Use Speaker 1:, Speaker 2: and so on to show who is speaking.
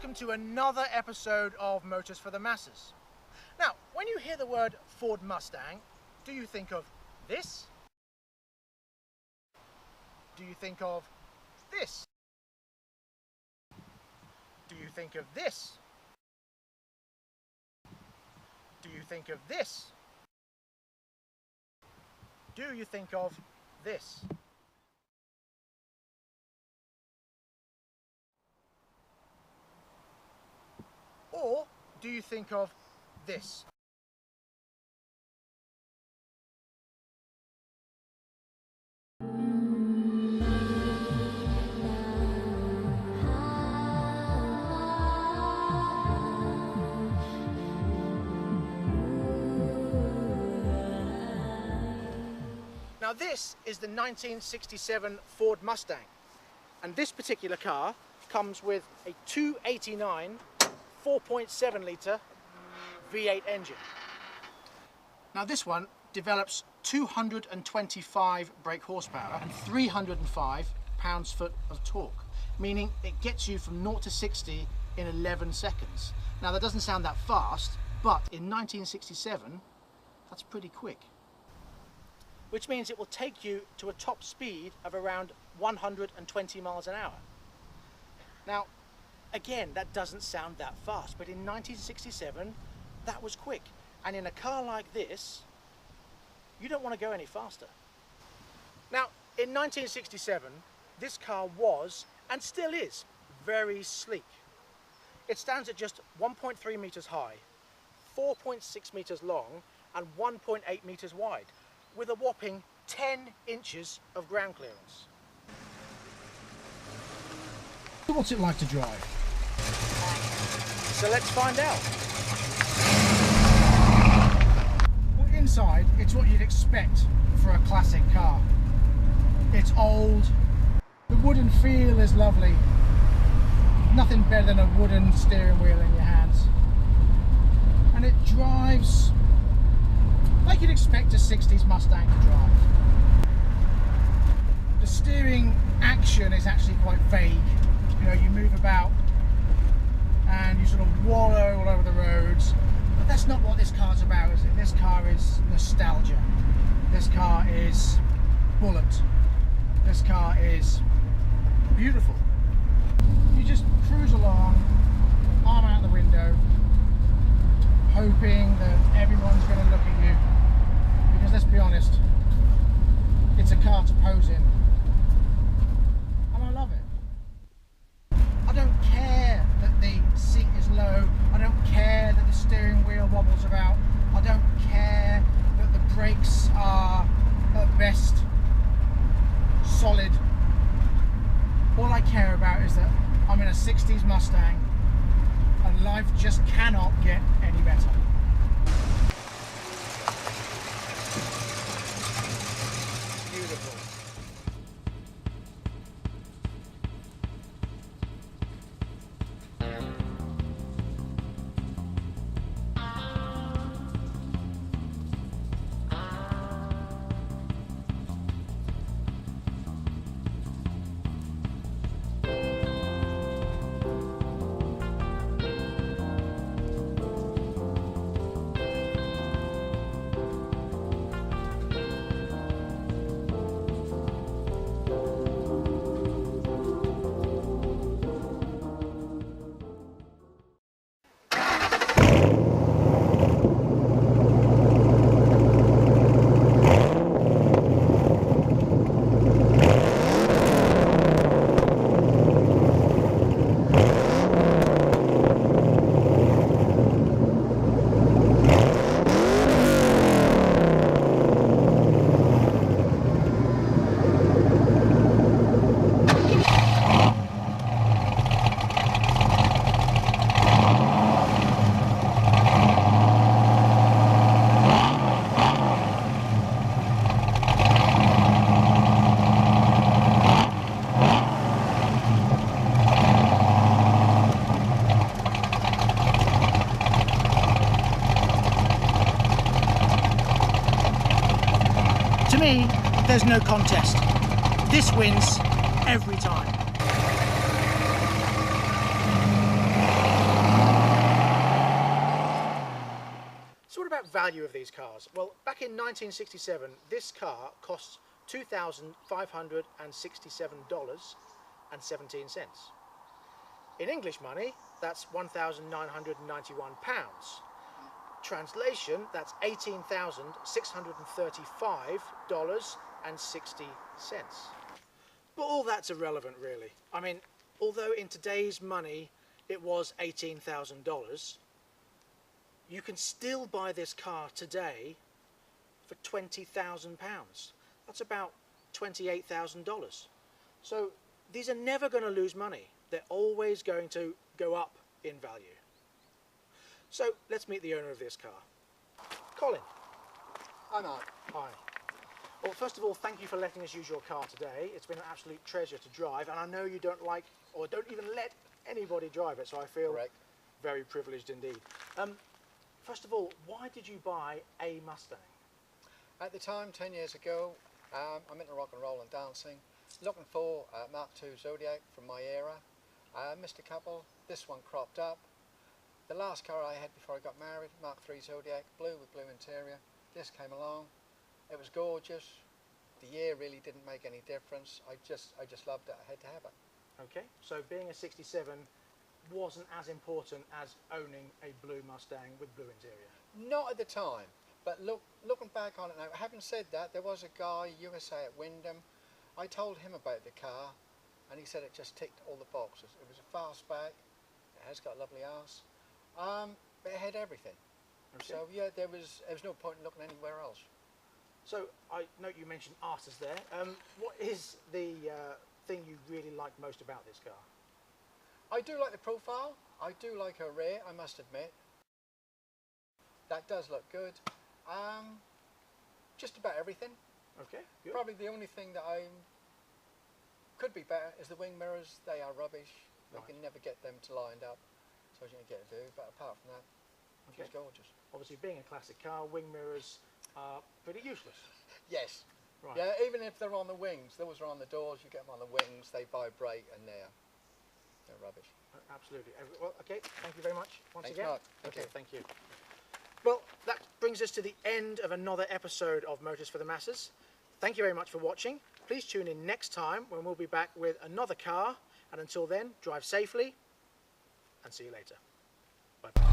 Speaker 1: welcome to another episode of Motors for the Masses. Now, when you hear the word Ford Mustang, do you think of this? Do you think of this? Do you think of this? Do you think of this? Do you think of this? Or do you think of this? Now this is the 1967 Ford Mustang, and this particular car comes with a 289 4.7 litre V8 engine. Now this one develops 225 brake horsepower and 305 pounds-foot of torque, meaning it gets you from 0 to 60 in 11 seconds. Now that doesn't sound that fast, but in 1967 that's pretty quick. Which means it will take you to a top speed of around 120 miles an hour. Now, again, that doesn't sound that fast, but in 1967, that was quick. And in a car like this, you don't want to go any faster. Now, in 1967, this car was, and still is, very sleek. It stands at just 1.3 meters high, 4.6 meters long, and 1.8 meters wide, with a whopping 10 inches of ground clearance.
Speaker 2: What's it like to drive?
Speaker 1: So let's find out.
Speaker 2: Well, inside, it's what you'd expect for a classic car. It's old, the wooden feel is lovely. Nothing better than a wooden steering wheel in your hands. And it drives like you'd expect a 60s Mustang to drive. The steering action is actually quite vague. You know, you move about and you sort of wallow all over the roads, but that's not what this car's about, is it? This car is nostalgia. This car is bullet. This car is beautiful. You just cruise along, arm out the window, hoping that everyone's going to look at you. Because let's be honest, it's a car to pose in. And I love it. I don't care that the seat is low. I don't care that the steering wheel wobbles about. I don't care that the brakes are at best solid. All I care about is that I'm in a 60s Mustang and life just cannot get any better. Beautiful. To me, there's no contest. This wins every time.
Speaker 1: value of these cars. Well, back in 1967, this car costs $2,567.17. In English money, that's £1,991. Translation, that's $18,635.60. But all that's irrelevant, really. I mean, although in today's money it was $18,000, you can still buy this car today for £20,000. That's about $28,000. So these are never going to lose money. They're always going to go up in value. So let's meet the owner of this car. Colin.
Speaker 2: Hi, Mark.
Speaker 1: Hi. Well, first of all, thank you for letting us use your car today. It's been an absolute treasure to drive, and I know you don't like, or don't even let anybody drive it, so I feel very privileged indeed. First of all, why did you buy a Mustang?
Speaker 2: At the time, 10 years ago, I'm into rock and roll and dancing, looking for a Mark II Zodiac from my era. Missed a couple, this one cropped up. The last car I had before I got married, Mark III Zodiac, blue with blue interior. This came along, it was gorgeous. The year really didn't make any difference. I just loved it, I had to have it.
Speaker 1: Okay, so being a 67 wasn't as important as owning a blue Mustang with blue interior?
Speaker 2: Not at the time, but looking back on it now, having said that, there was a guy, USA at Wyndham, I told him about the car and he said it just ticked all the boxes. It was a fastback, it has got a lovely arse, but it had everything. Okay. So yeah, there was no point in looking anywhere else.
Speaker 1: So I note you mentioned arses there. What is the thing you really like most about this car?
Speaker 2: I do like the profile. I do like her rear, I must admit. That does look good. Just about everything.
Speaker 1: Okay, good.
Speaker 2: Probably the only thing that could be better is the wing mirrors. They are rubbish. You can never get them to lined up, so you can get to do. But apart from that, she's gorgeous.
Speaker 1: Obviously, being a classic car, wing mirrors are pretty useless.
Speaker 2: Yes.
Speaker 1: Right.
Speaker 2: Yeah, even if they're on the wings, those are on the doors. You get them on the wings, they vibrate, and they're rubbish.
Speaker 1: Absolutely. Well, okay. Thank you very much once
Speaker 2: Thanks,
Speaker 1: again.
Speaker 2: Mark.
Speaker 1: Okay, thank you. Well, that brings us to the end of another episode of Motors for the Masses. Thank you very much for watching. Please tune in next time when we'll be back with another car. And until then, drive safely and see you later. Bye-bye.